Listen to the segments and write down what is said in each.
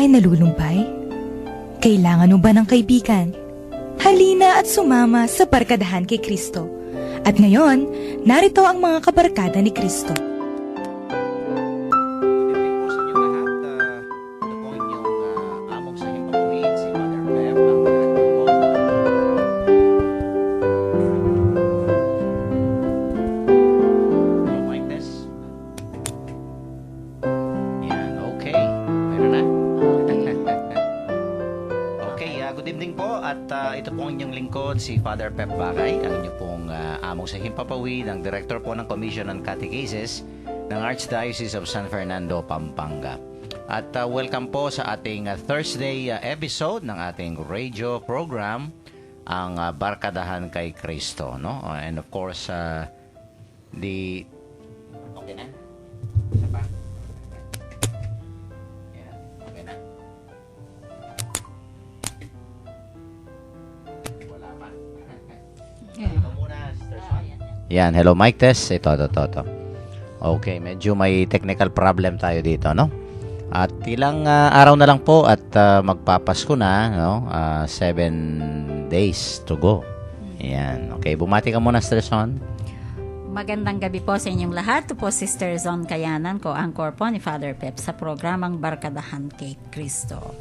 ay nalulumbay? Kailangan mo ba ng kaibigan? Halina at sumama sa barkadahan kay Kristo. At ngayon, narito ang mga kabarkada ni Kristo. Si Father Pep Bakay, ang inyo pong among sa Himpapawid, ang Director po ng Commission on Catechesis ng Archdiocese of San Fernando, Pampanga. At welcome po sa ating Thursday episode ng ating radio program, ang Barkadahan kay Kristo, no? And of course, okay na? Isa pa? Yeah, okay na? Yan, hello mic test. Ito. Okay, medyo may technical problem tayo dito, no? At ilang araw na lang po at magpapasko na, no? 7 days to go. Yan. Okay, bumati ka muna, Sister Son. Magandang gabi po sa inyong lahat. Ito po Sister Zon Kayanan ko, anchor po ni Father Pep sa programang Barkadahan kay Kristo.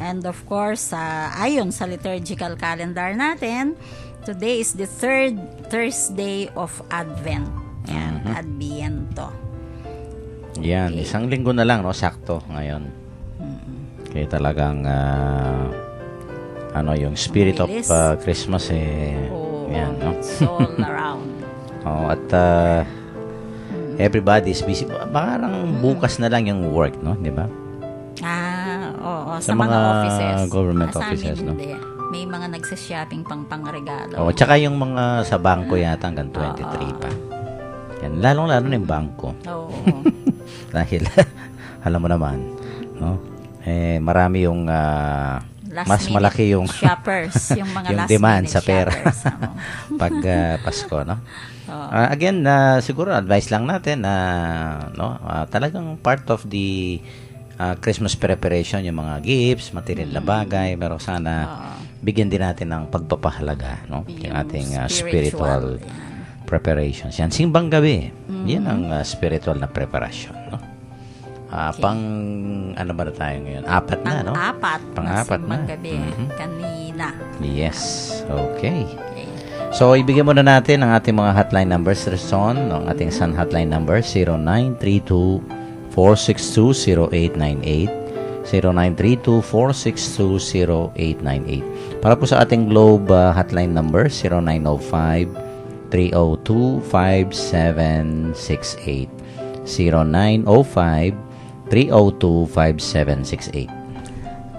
And of course, ayon sa liturgical calendar natin, today is the third Thursday of Advent. Yan, Adviento. Yan, okay. Isang linggo na lang, no? Sakto ngayon. Okay, talagang yung spirit of Christmas yan, no? It's all around. At everybody's busy. Parang bukas na lang yung work, no? Di ba? Oo. Sa mga offices. Government offices, no? Hindi. May mga nagsashopping pang pangregalo. Tsaka yung mga sa bangko yata hanggang 23 pa. Yan, lalong-lalo na yung bangko. Oo. Dahil, alam mo naman, no? Marami yung mas malaki yung shoppers, yung mga yung last demand minute sa pera pag Pasko, no? Again, siguro advice lang natin na talagang part of the Christmas preparation, yung mga gifts, material na bagay, pero sana bigyan din natin ng pagpapahalaga, no? Yung ating spiritual preparations. Yan, simbang gabi. Yan ang spiritual na preparation, no? Ano ba na tayo ngayon? Apat na, no? Pang-apat na. Gabi. Kanina. Yes. Okay. So, ibigay muna natin ang ating mga hotline numbers, Reson, ang ating Sun hotline number, 0932-462-0898, 0932-462-0898. Para po sa ating Globe hotline number, 0905-302-5768, 0905-302-5768.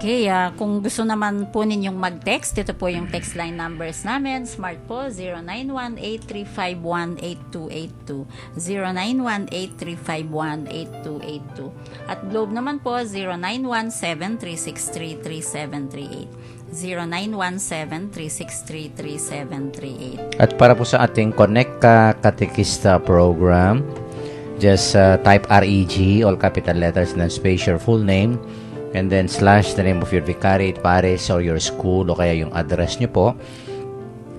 Okay, kung gusto naman po ninyong mag-text, ito po yung text line numbers namin. Smart po, 0918-351-8282, 0918-351-8282. At Globe naman po, 0917-363-3738, 0917-363-3738. At para po sa ating Connect Katekista program, just type REG, all capital letters, and then space your full name, and then / the name of your vicariate, parish, or your school, o kaya yung address nyo po.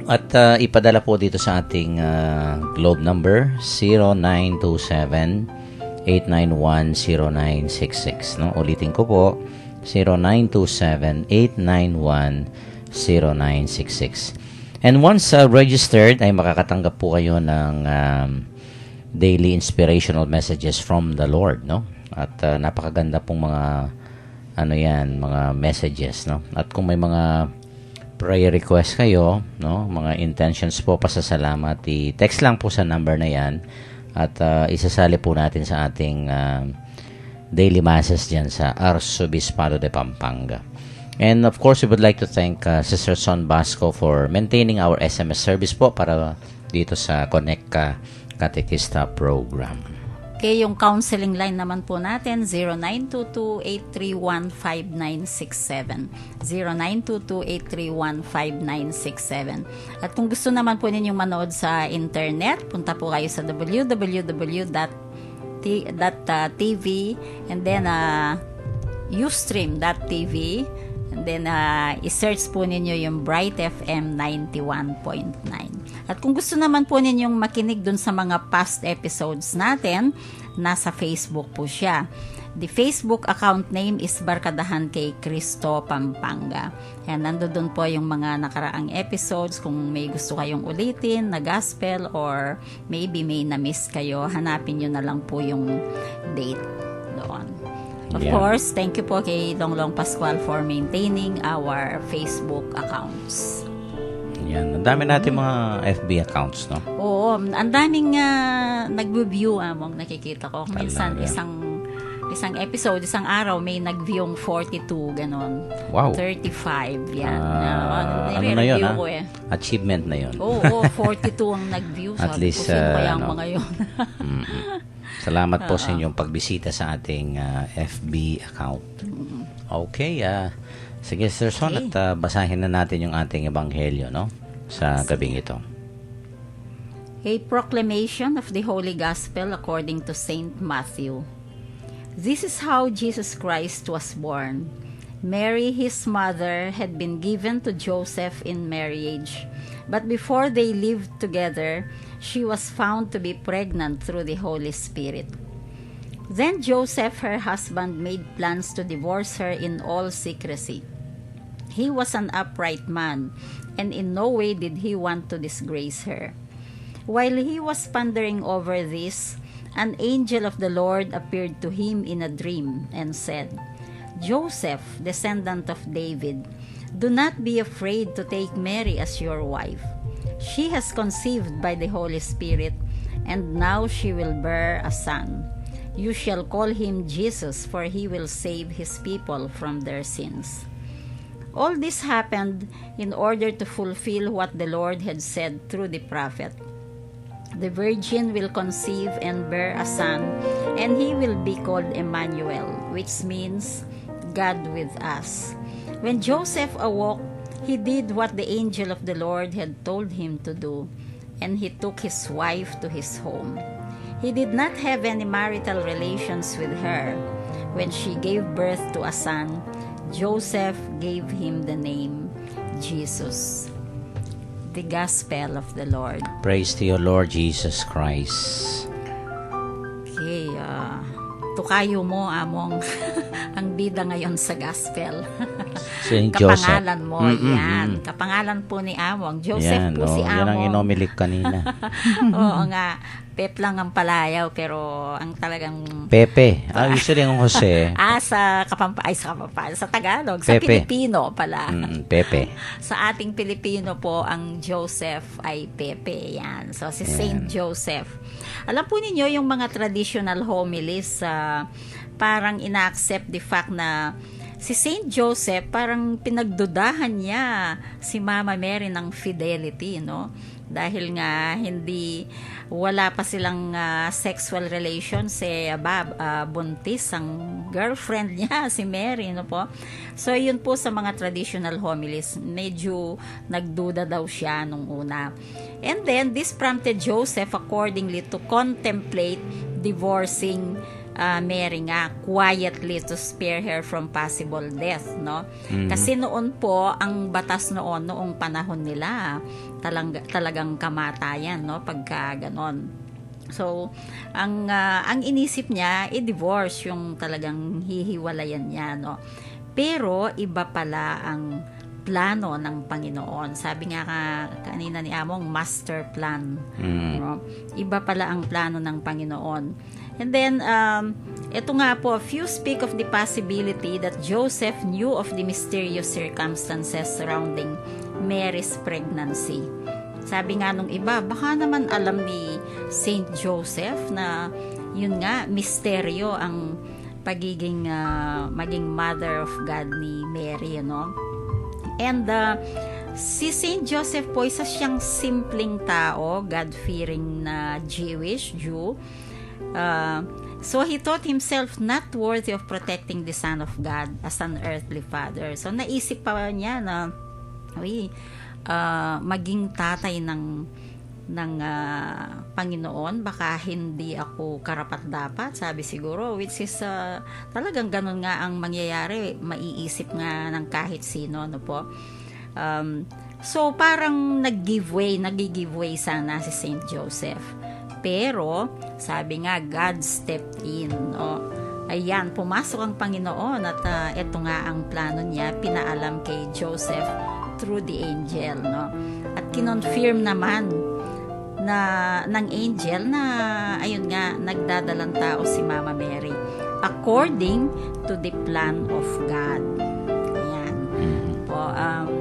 At ipadala po dito sa ating Globe number, 0927-891-0966. No? Ulitin ko po, 0927-891-0966. And once registered, ay makakatanggap po kayo ng daily inspirational messages from the Lord, no? At napakaganda pong mga mga messages, no? At kung may mga prayer request kayo, no, mga intentions po, pasasalamat, i-text lang po sa number na yan at isasali po natin sa ating daily masses dyan sa Arzobispado de Pampanga. And of course, we would like to thank Sister Son Basco for maintaining our SMS service po para dito sa Connect Katekista program. Okay, yung counseling line naman po natin, 0922-831-5967. 0922-831-5967. At kung gusto naman po ninyong manood sa internet, punta po kayo sa www.tv and then Ustream.tv. And then, i-search po ninyo yung Bright FM 91.9. At kung gusto naman po ninyong makinig dun sa mga past episodes natin, nasa Facebook po siya. The Facebook account name is Barkadahan kay Cristo Pampanga. Yan, nandoon po yung mga nakaraang episodes. Kung may gusto kayong ulitin na gospel or maybe may na-miss kayo, hanapin nyo na lang po yung date doon. Of course, thank you po kay Longlong Pascual for maintaining our Facebook accounts. Yan. Ang dami natin mga FB accounts, no? Oo, ang daming nag-view among nakikita ko. Minsan, isang episode, isang araw, may nag-view 42, ganon. Wow. 35, yan. Ano na yun, ha? Ko, eh. Achievement na yun. Oo, 42 ang nag-view. At Sabi least, ko, sino kaya ang mga yun? Salamat po sa inyong pagbisita sa ating FB account. Okay, sige, Sir Son, at basahin na natin yung ating ebanghelyo, no? Sa gabing ito. A proclamation of the Holy Gospel according to Saint Matthew. This is how Jesus Christ was born. Mary, his mother, had been given to Joseph in marriage, but before they lived together, she was found to be pregnant through the Holy Spirit. Then Joseph, her husband, made plans to divorce her in all secrecy. He was an upright man, and in no way did he want to disgrace her. While he was pondering over this, an angel of the Lord appeared to him in a dream and said, Joseph, descendant of David, do not be afraid to take Mary as your wife. She has conceived by the Holy Spirit, and now she will bear a son. You shall call him Jesus, for he will save his people from their sins. All this happened in order to fulfill what the Lord had said through the prophet. The virgin will conceive and bear a son, and he will be called Emmanuel, which means God with us. When Joseph awoke, he did what the angel of the Lord had told him to do, and he took his wife to his home. He did not have any marital relations with her. When she gave birth to a son, Joseph gave him the name Jesus. The Gospel of the Lord. Praise to your Lord Jesus Christ. Okay, tukayo mo, among ang bida ngayon sa gospel. Saint Joseph. Kapangalan mo, yan. Kapangalan po ni Among. Joseph yan, po si Among. Yan ang inomilik kanina. Oo nga. Pep lang ang palayaw, pero ang talagang... Pepe. Usually ang Jose. sa Tagalog. Sa Pepe. Pilipino pala. Pepe. Sa ating Pilipino po, ang Joseph ay Pepe. Yan. So, si Saint Joseph. Alam po ninyo, yung mga traditional homilies, parang ina-accept the fact na si Saint Joseph, parang pinagdudahan niya si Mama Mary ng fidelity, no? Dahil nga wala pa silang sexual relations, buntis ang girlfriend niya, si Mary, no po? So, yun po sa mga traditional homilies, medyo nagduda daw siya nung una. And then, this prompted Joseph accordingly to contemplate divorcing Mary nga quietly to spare her from possible death, no? Kasi noon po ang batas noong panahon nila talagang kamatayan, no, pagka ganon. So ang inisip niya i-divorce, yung talagang hihiwalayan niya, no. Pero iba pala ang plano ng Panginoon. Sabi nga kanina ni Among, master plan. No? Iba pala ang plano ng Panginoon. And then, ito nga po, few speak of the possibility that Joseph knew of the mysterious circumstances surrounding Mary's pregnancy. Sabi nga nung iba, baka naman alam ni Saint Joseph na yun nga, misteryo ang pagiging maging mother of God ni Mary, no? And si Saint Joseph po, isa siyang simpleng tao, God-fearing na Jew. So he thought himself not worthy of protecting the Son of God as an earthly father. So naisip pa niya na maging tatay ng Panginoon, baka hindi ako karapat-dapat, sabi siguro, which is talagang ganun nga ang mangyayari, maiisip nga ng kahit sino, no po. So parang nag-give way sana si Saint Joseph. Pero sabi nga, God stepped in. Ayan, pumasok ang Panginoon at ito nga ang plano niya, pinaalam kay Joseph through the angel, no? At kinonfirm naman ng angel na ayun nga, nagdadalang tao si Mama Mary according to the plan of God. Ayan. Po,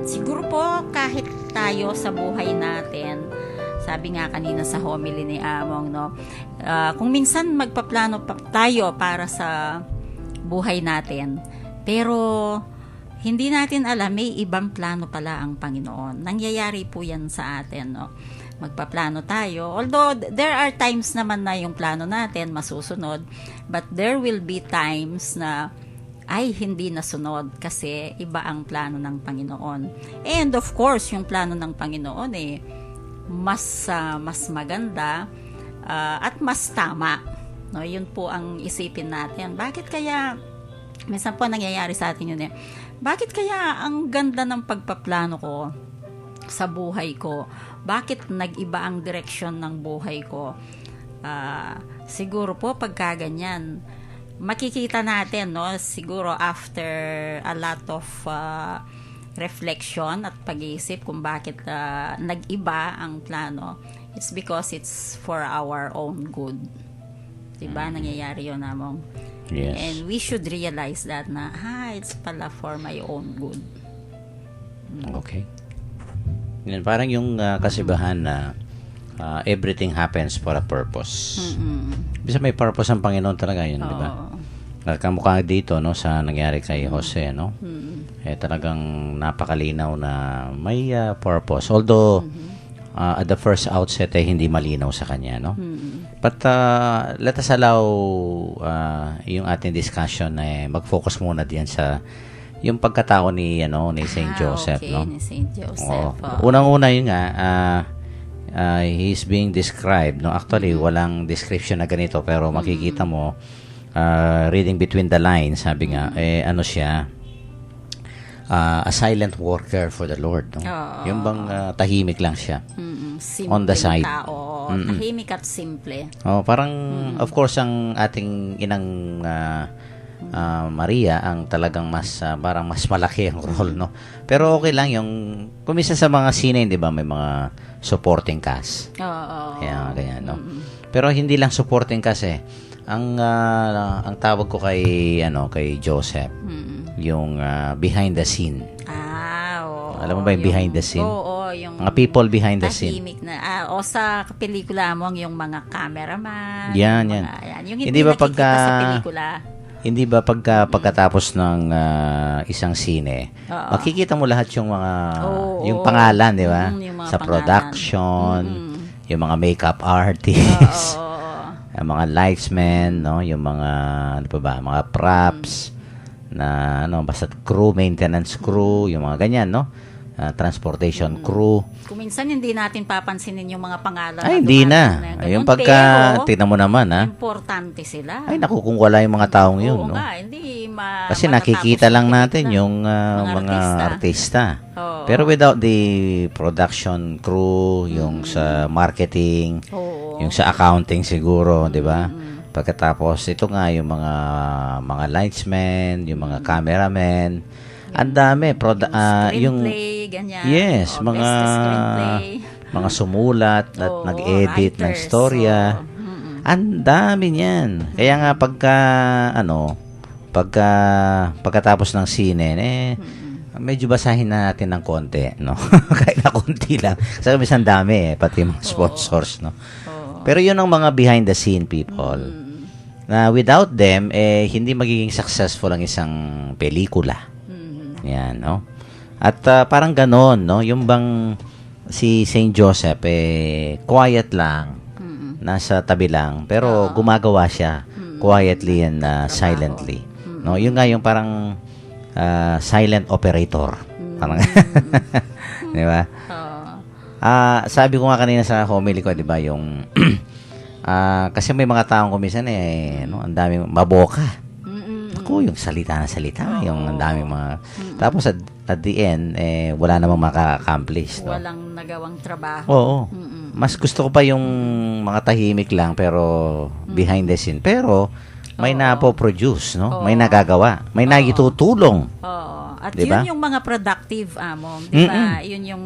siguro po kahit tayo sa buhay natin, sabi nga kanina sa homily ni Among, no, kung minsan magpaplano pa tayo para sa buhay natin, pero hindi natin alam, may ibang plano pala ang Panginoon. Nangyayari po yan sa atin, no? Magpaplano tayo. Although, there are times naman na yung plano natin masusunod, but there will be times na ay hindi nasunod kasi iba ang plano ng Panginoon. And of course, yung plano ng Panginoon mas maganda at mas tama. No, yun po ang isipin natin. Bakit kaya, minsan po nangyayari sa atin yun bakit kaya ang ganda ng pagpaplano ko sa buhay ko? Bakit nag-iba ang direksyon ng buhay ko? Siguro po pagka ganyan, makikita natin, no, siguro after a lot of reflection at pag-iisip kung bakit nag-iba ang plano. It's because it's for our own good. Diba? Nangyayari yun, Among. Yes. And we should realize that na, it's pala for my own good. Okay. Yan, parang yung kasibahan na everything happens for a purpose. Bisa may purpose ang Panginoon talaga yun, di ba? Kamukha dito, no, sa nangyari kay Jose, no? Talagang napakalinaw na may purpose. Although, at the first outset, hindi malinaw sa kanya, no? But let us allow yung ating discussion na mag-focus muna diyan sa yung pagkatao ni Saint Joseph, okay, no? Ni Saint Joseph. Unang-una yun nga, he's being described, no? Actually, walang description na ganito, pero makikita mo, reading between the lines, sabi nga, ano siya, a silent worker for the Lord, no? Yung bang tahimik lang siya. On the side. Tao, tahimik at simple. Parang, of course, ang ating inang Maria ang talagang parang mas malaki ang role, no? Pero okay lang yung kumisa sa mga sine, 'di ba, may mga supporting cast. Kaya ganyan, no? Pero hindi lang supporting cast Ang tawag ko kay Joseph, yung behind the scene. Alam mo ba yung behind the scene? Yung mga people behind the scene. Tahimik na. Sa pelikula mo, yung mga cameraman. Yan. Yung hindi ba nakikita sa pelikula. Hindi ba pagkatapos ng isang sine, makikita mo lahat yung mga yung pangalan, di ba? Sa pangalan. Production, yung mga makeup artists, yung mga lightsmen, no, yung mga mga props na basta crew, maintenance crew, yung mga ganyan, no? Transportation crew. Kung minsan hindi natin papansinin yung mga pangalan. Ay, hindi na. Yung tingnan mo naman, importante sila. Ay, naku, kung wala yung mga taong yun, no? Hindi kasi nakikita lang natin yung mga artista. Pero without the production crew, yung sa marketing, yung sa accounting siguro, di ba? Pagkatapos, ito nga yung mga lightsmen, yung mga cameramen, ang dami yung ganyan. Yes, mga sumulat at nag-edit ng storya. Ang dami niyan. Kaya nga pagkatapos ng sine medyo basahin na natin ng konti, no? Kahit na konti lang. Kasi minsan dami pati mga sponsors, no? Pero yun ang mga behind the scene people. Na without them hindi magiging successful ang isang pelikula. Yan, no? At parang ganon, no? Yung bang si Saint Joseph, quiet lang, nasa tabi lang, pero gumagawa siya quietly and silently. No? Yung nga yung parang silent operator. Parang, di ba? Sabi ko nga kanina sa homily ko, 'di ba, yung kasi may mga taong kumisan no, ang daming maboka. Ako, yung salita na salita, yung ang daming mga tapos at the end wala namang maka-accomplish, no? Walang nagawang trabaho. Oo. Mas gusto ko pa yung mga tahimik lang pero behind the scene. Pero may napo-produce, no? May nagagawa, may nagitutulong. Oo. At Diba? yun yung mga productive, Amo. Di ba? Yun yung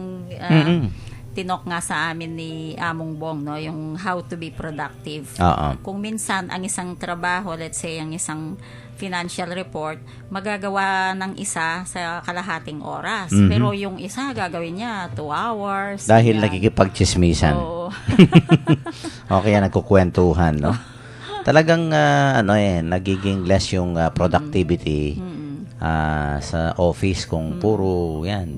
tinok nga sa amin ni Among Bong, no? Yung how to be productive. Oo. Kung minsan, ang isang trabaho, let's say, ang isang financial report, magagawa ng isa sa kalahating oras. Pero yung isa, gagawin niya 2 hours. Dahil ganyan. nakikipagchismisan. Oo. O kaya nagkukwentuhan, no? Talagang nagiging less yung productivity sa office kung puro yan,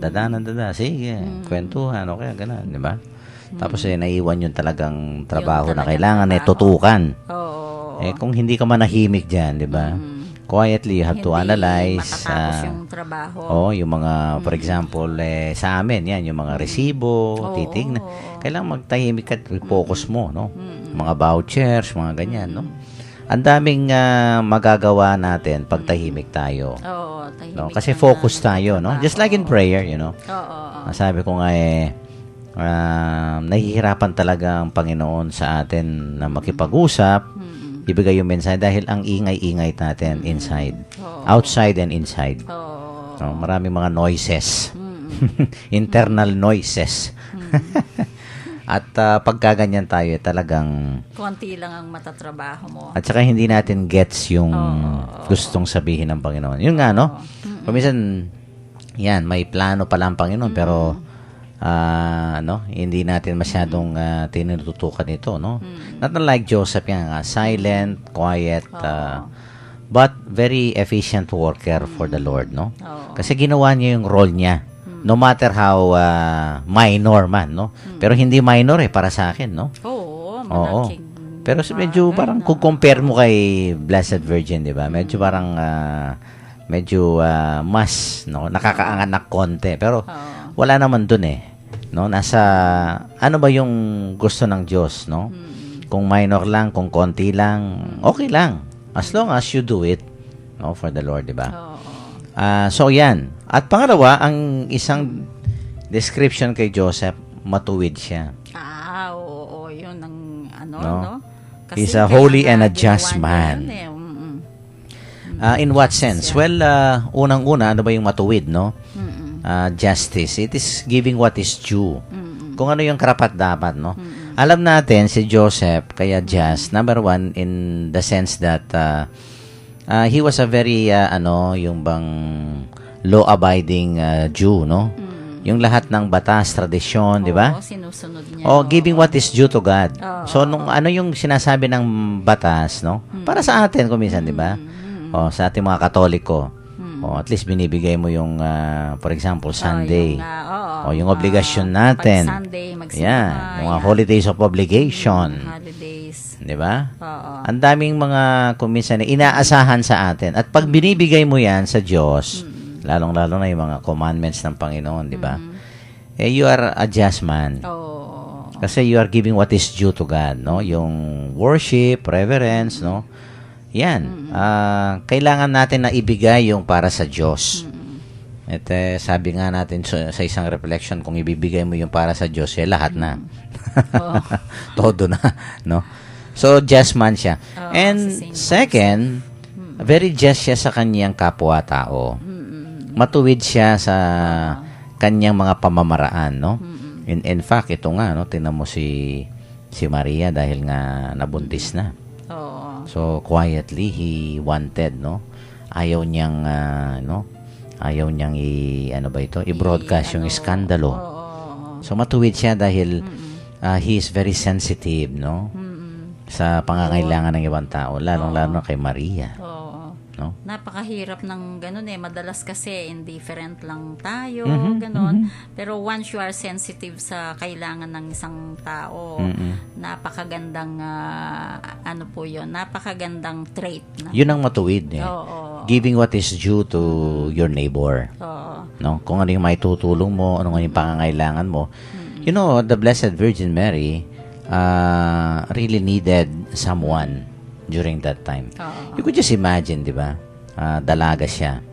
sige, kwentuhan, o kaya ganun, di ba? Tapos naiwan yung talagang trabaho na kailangan tutukan. Oo. Kung hindi ka manahimik dyan, di ba? Quietly, you have to analyze. Matatapos yung trabaho. Yung mga, for example, sa amin, yan, yung mga resibo, titignan. Kailangan magtahimik at focus mo, no? Mga vouchers, mga ganyan, no? Ang daming magagawa natin pag tahimik tayo. Oo, tahimik. No? Kasi focus tayo, no? Just like in prayer, you know? Oo. Sabi ko nga nahihirapan talaga ang Panginoon sa atin na makipag-usap, ibigay yung mensahe dahil ang ingay-ingay natin inside. Outside and inside. No? Maraming mga noises. Internal noises. At pagkaganyan tayo, talagang konti lang ang matatrabaho mo. at saka hindi natin gets yung gustong sabihin ng Panginoon. Yun nga, no? Kuminsan, yan, may plano pala ang Panginoon, pero hindi natin masyadong tinututukan ito, no? Not unlike Joseph, yan, silent, quiet, but very efficient worker for the Lord, no? Kasi ginawa niya yung role niya. No matter how minor man, no? Pero hindi minor para sa akin, no? Oo, Oo. malaking Pero medyo parang kung compare mo kay Blessed Virgin, 'di ba? Medyo parang mas nakakaanganak konti, pero wala naman dun no? Nasa ano ba yung gusto ng Diyos, no? Kung minor lang, kung konti lang, okay lang. As long as you do it, no, for the Lord, 'di ba? So yan. At pangalawa, ang isang description kay Joseph, matuwid siya. oo, yun ang No? no? Kasi He's a kaya holy nga and a ginawa just niya man. yun In what sense? Well, unang-una, ano ba yung matuwid, no? Justice. It is giving what is due. Kung ano yung karapat-dapat, no? Alam natin, si Joseph, kaya just, number one, in the sense that he was a very, yung bang law-abiding Jew, no? Yung lahat ng batas, tradisyon, di ba? Oo, sinusunod niya. Giving what is due to God. So, nung ano yung sinasabi ng batas, no? Para sa atin, kuminsan, di ba? Sa ating mga Katoliko. At least binibigay mo yung, for example, Sunday. Yung obligasyon natin. Pag Sunday, magsimba. Yan. Mga holidays of obligation. Holidays. Di ba? Oo. Ang daming mga kuminsan inaasahan sa atin. At pag binibigay mo yan sa Diyos, lalong-lalo na yung mga commandments ng Panginoon, di ba? You are a just man. Oo. Kasi you are giving what is due to God, no? Yung worship, reverence, no? Yan. Kailangan natin na ibigay yung para sa Diyos. At sabi nga natin sa isang reflection, kung ibibigay mo yung para sa Diyos, lahat na. Todo na, no? So, just man siya. And second, very just siya sa kanyang kapwa-tao. Matuwid siya sa kanyang mga pamamaraan, no? In fact, ito nga, no? Tingnan mo si Maria dahil nga nabuntis na. So, quietly, he wanted, no? Ayaw niyang, i-broadcast yung iskandalo. So, matuwid siya dahil he is very sensitive, no? Sa pangangailangan ng ibang tao, lalong-lalo kay Maria. No? Napakahirap ng ganun Madalas kasi indifferent lang tayo, ganun. Pero once you are sensitive sa kailangan ng isang tao, napakagandang napakagandang trait. Yun ang matuwid. Giving what is due to your neighbor. No? Kung ano yung may tutulong mo, ano yung pangangailangan mo, You know, the Blessed Virgin Mary really needed someone during that time. You could just imagine, di ba? Dalaga siya.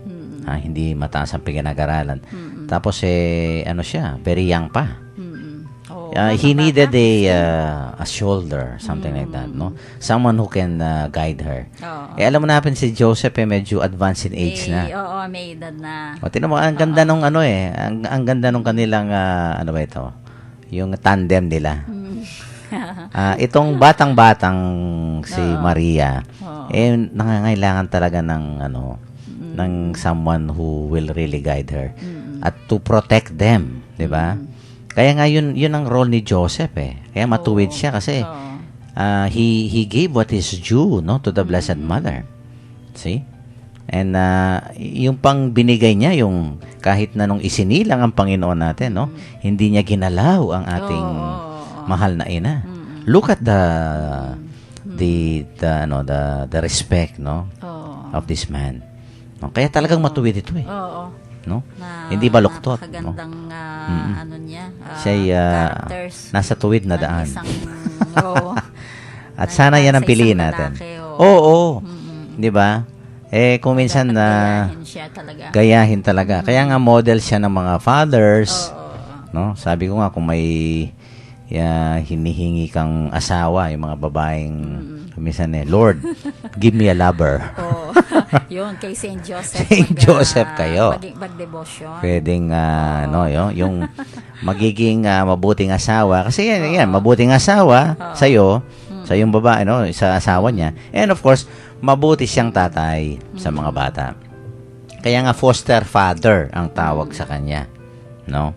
Hindi mataas ang pinag-aralan. Tapos, ano siya, very young pa. He needed a shoulder, something like that, no? Someone who can guide her. Alam mo natin si Joseph, medyo advanced in age na. Oo, may edad na. Tingnan mo, ang ganda nung ang ganda nung kanilang, ano ba ito? Yung tandem nila. Itong batang-batang si Maria, nangangailangan talaga ng, ng someone who will really guide her. At to protect them, di ba? Kaya nga yun ang role ni Joseph Kaya matuwid siya kasi he gave what is due, no, to the Blessed Mother. See? And yung pang binigay niya, yung kahit na nung isinilang ang Panginoon natin, no, hindi niya ginalaw ang ating mahal na ina. Look at the respect, no, of this man. No? Kaya talagang matuwid ito no? Hindi baluktot, no? Ano niya, characters. Nasa tuwid na daan. At na sana yan ang piliin natin. Oo. 'Di ba? Kung minsan gayahin talaga. Kaya nga model siya ng mga fathers, no? Sabi ko nga kung may hinihingi kang asawa, yung mga babaeng minsan Lord, give me a lover. Yun, kay Saint Joseph. Saint Joseph kayo. Mag-devotion. Pwedeng, yung magiging mabuting asawa. Kasi yan, mabuting asawa sa'yo, sa yung babae, no, sa asawa niya. And of course, mabuti siyang tatay sa mga bata. Kaya nga foster father ang tawag sa kanya, no?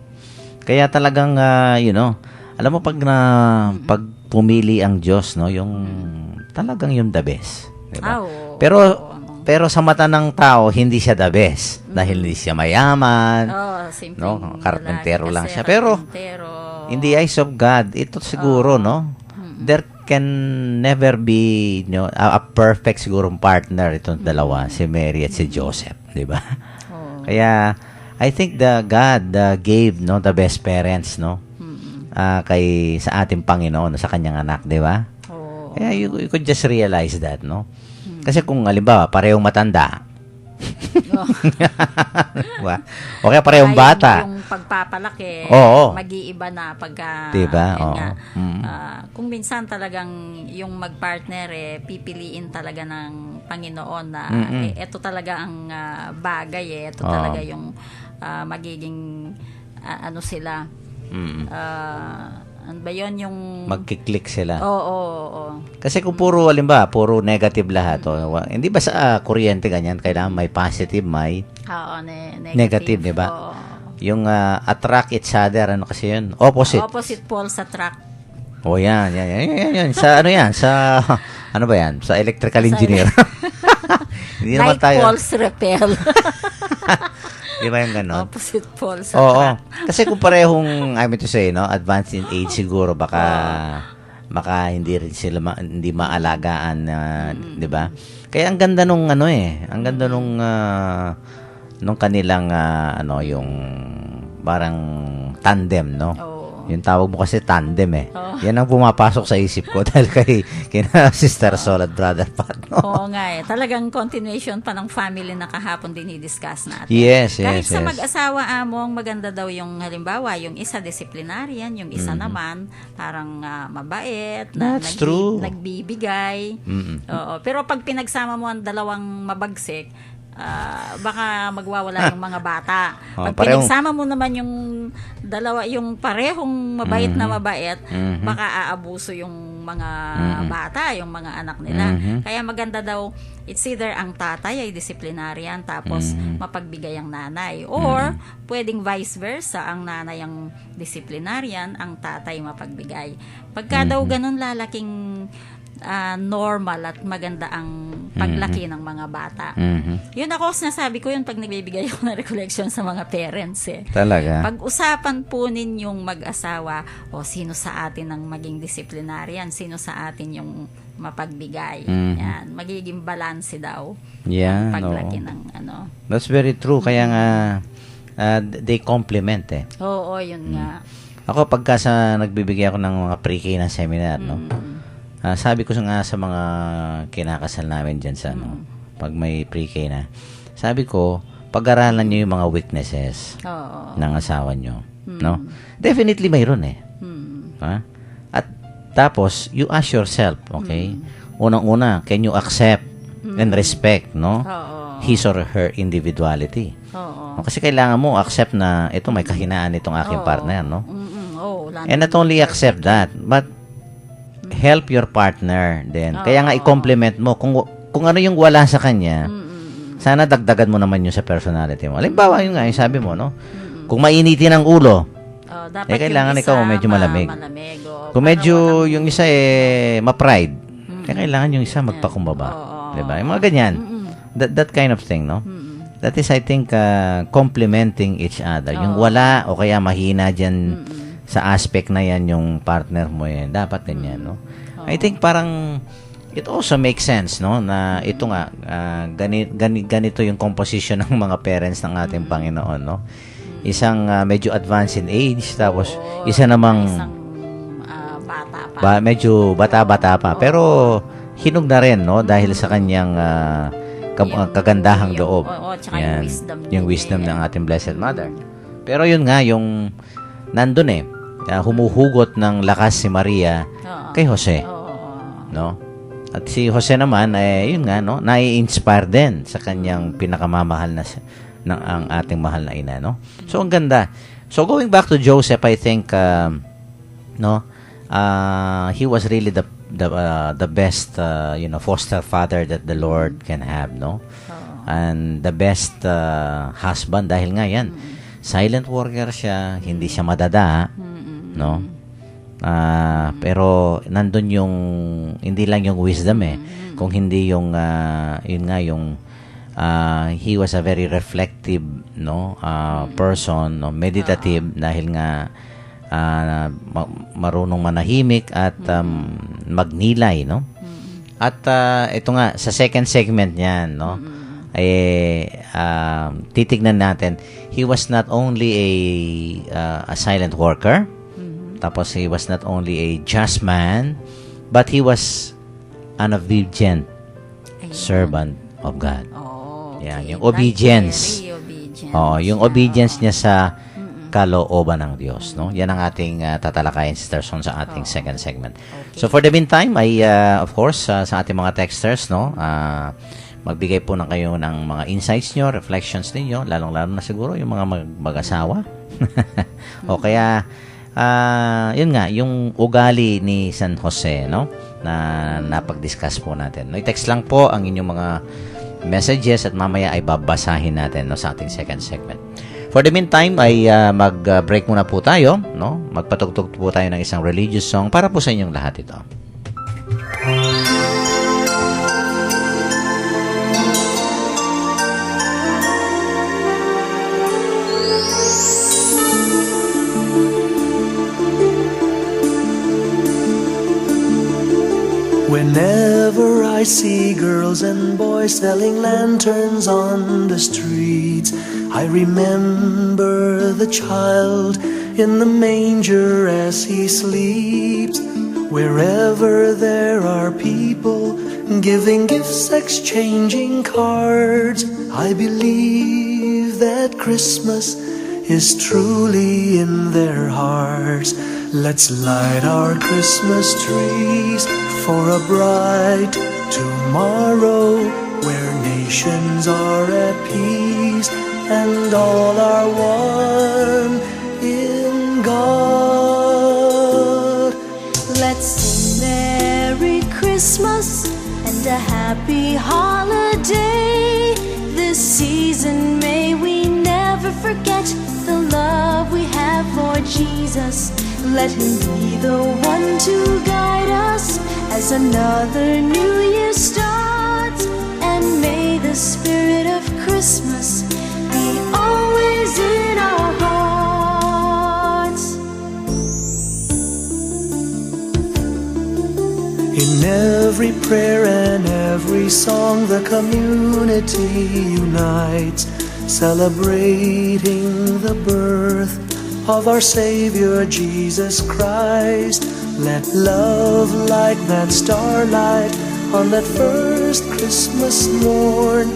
Kaya talagang alam mo pag pumili ang Diyos, no, yung talagang yung the best, diba? Pero sa mata ng tao hindi siya the best dahil hindi siya mayaman, no, karpentero lang siya. Pero in the eyes of God, ito siguro, no, there can never be, a perfect siguro partner itong dalawa, si Mary at si Joseph, di ba? Kaya I think God gave, no, the best parents, no, sa ating Panginoon, sa kanyang anak, di ba? Kaya you could just realize that, no? Kasi kung halimbawa parehong matanda, diba? O kaya parehong bata, yung pagpapalaki, mag-iiba na pagka, diba? Kung minsan talagang yung magpartner, pipiliin talaga ng Panginoon na ito talaga ang bagay, ito talaga yung magiging ano sila, ano ba yun yung magkiklik sila. Oo. Kasi kung puro negative lahat, hindi ba sa kuryente ganyan, kailangan may positive, may negative, di ba? Yung attract each other, ano kasi yun? Opposite poles attract. Yan. Sa sa ano ba yan? Sa electrical engineer. Hindi naman tayo. Like poles repel. Di ba yung ganon? Opposite poles attract. Kasi kung parehong, I mean to say, no, advanced in age siguro, baka hindi rin sila hindi maalagaan, di ba? Kaya ang ganda nung ang ganda nung kanilang yung parang tandem, no? Yung tawag mo kasi tandem Yan ang pumapasok sa isip ko dahil kina Sister Sol at Brother Pat, no? Oo nga Talagang continuation pa ng family na kahapon din i-discuss natin. Yes. Kahit sa mag-asawa, among maganda daw yung halimbawa, yung isa disciplinarian, yung isa naman parang mabait, nagbibigay. Oo. Pero pag pinagsama mo ang dalawang mabagsik, baka magwawala yung mga bata. Pag pinagsama mo naman yung dalawa, yung parehong mabait na mabait, baka aabuso yung mga bata, yung mga anak nila. Kaya maganda daw, it's either ang tatay ay disciplinarian tapos mapagbigay ang nanay. Or, pwedeng vice versa, ang nanay ang disciplinarian, ang tatay mapagbigay. Pagka daw ganun lalaking normal at maganda ang paglaki ng mga bata. Yun ako, sinasabi ko yun pag nagbibigay ako ng recollection sa mga parents Talaga? Pag-usapan po ninyong mag-asawa, sino sa atin ang maging disciplinarian, sino sa atin yung mapagbigay. Yan, magiging balance daw ang paglaki ng That's very true. Kaya nga, they complement Oo, yun nga. Ako, pagka nagbibigay ako ng mga pre-K na seminar, no? Sabi ko nga sa mga kinakasal namin dyan sa, pag may pre-K na, sabi ko, pag-aralan nyo yung mga weaknesses ng asawa nyo. No? Definitely mayroon eh. Ha? At tapos, you ask yourself, okay? Unang-una, can you accept and respect, no? His or her individuality. Kasi kailangan mo accept na ito may kahinaan itong aking partner, no? And not only accept that, but help your partner din. Kaya nga i-compliment mo kung ano yung wala sa kanya. Sana dagdagan mo naman yun sa personality mo. Halimbawa, yun nga, yung sabi mo, no? Kung mainitin ang ulo, kailangan ikaw medyo malamig. Kung medyo yung isa ma-pride, kailangan yung isa magpakumbaba. Diba? Yung mga ganyan. That kind of thing, no? That is, I think, complementing each other. Yung wala o kaya mahina dyan sa aspect na yan yung partner mo yan. Dapat ganyan, no? I think parang it also makes sense, no, na ito nga ganito yung composition ng mga parents ng ating Panginoon, no. Isang medyo advanced in age, tapos isa namang bata pa. Medyo bata-bata pa, pero hinog na rin, no, dahil sa kanyang kagandahang loob. Yan, yung wisdom ng ating Blessed Mother. Pero yun nga, yung nandun humuhugot ng lakas si Maria kay Jose, no. At si Jose naman, yun nga, no, nai-inspire din sa kanyang pinakamamahal na ang ating mahal na ina, no. So, ang ganda. So, going back to Joseph, I think, he was really the best, foster father that the Lord can have, no. And the best husband, dahil nga yan, silent worker siya, hindi siya madada, no. Pero nandun yung hindi lang yung wisdom kung hindi yung yun nga yung he was a very reflective, no, person, no, meditative, dahil nga marunong manahimik at magnilay, no. At ito nga sa second segment niyan, no, titignan natin, he was not only a silent worker, tapos he was not only a just man, but he was an obedient servant of God. Yan, yung obedience. Yung obedience niya sa kalooban ng Diyos, no? Yan ang ating tatalakayin, Sister Son, sa ating second segment. So for the meantime, of course, sa ating mga texters, no, magbigay po na kayo ng mga insights nyo, reflections ninyo, lalong-lalo na siguro yung mga mag-asawa. O kaya yun nga, yung ugali ni San Jose, no, na napag-discuss po natin. No, i-text lang po ang inyong mga messages at mamaya ay babasahin natin, no, sa ating second segment. For the meantime, ay mag-break muna po tayo, no? Magpatugtog po tayo ng isang religious song para po sa inyong lahat ito. Whenever I see girls and boys selling lanterns on the streets, I remember the child in the manger as he sleeps. Wherever there are people giving gifts, exchanging cards, I believe that Christmas is truly in their hearts. Let's light our Christmas trees for a bright tomorrow, where nations are at peace and all are one in God. Let's sing Merry Christmas and a happy holiday. This season may we never forget the love we have for Jesus. Let him be the one to guide us as another new year starts. And may the spirit of Christmas be always in our hearts. In every prayer and every song, the community unites, celebrating the birth of our Savior Jesus Christ. Let love like that starlight on that first Christmas morn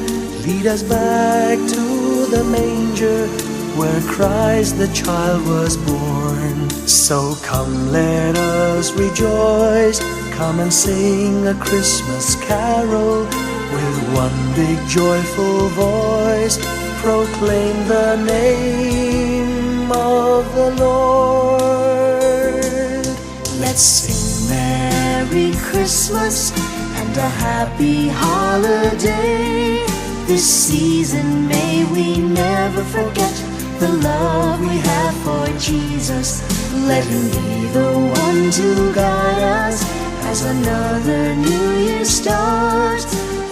lead us back to the manger where Christ the child was born. So come, let us rejoice, come and sing a Christmas carol with one big joyful voice, proclaim the name of the Lord. Let's sing Merry Christmas and a happy holiday. This season may we never forget the love we have for Jesus. Let Him be the one to guide us as another new year starts.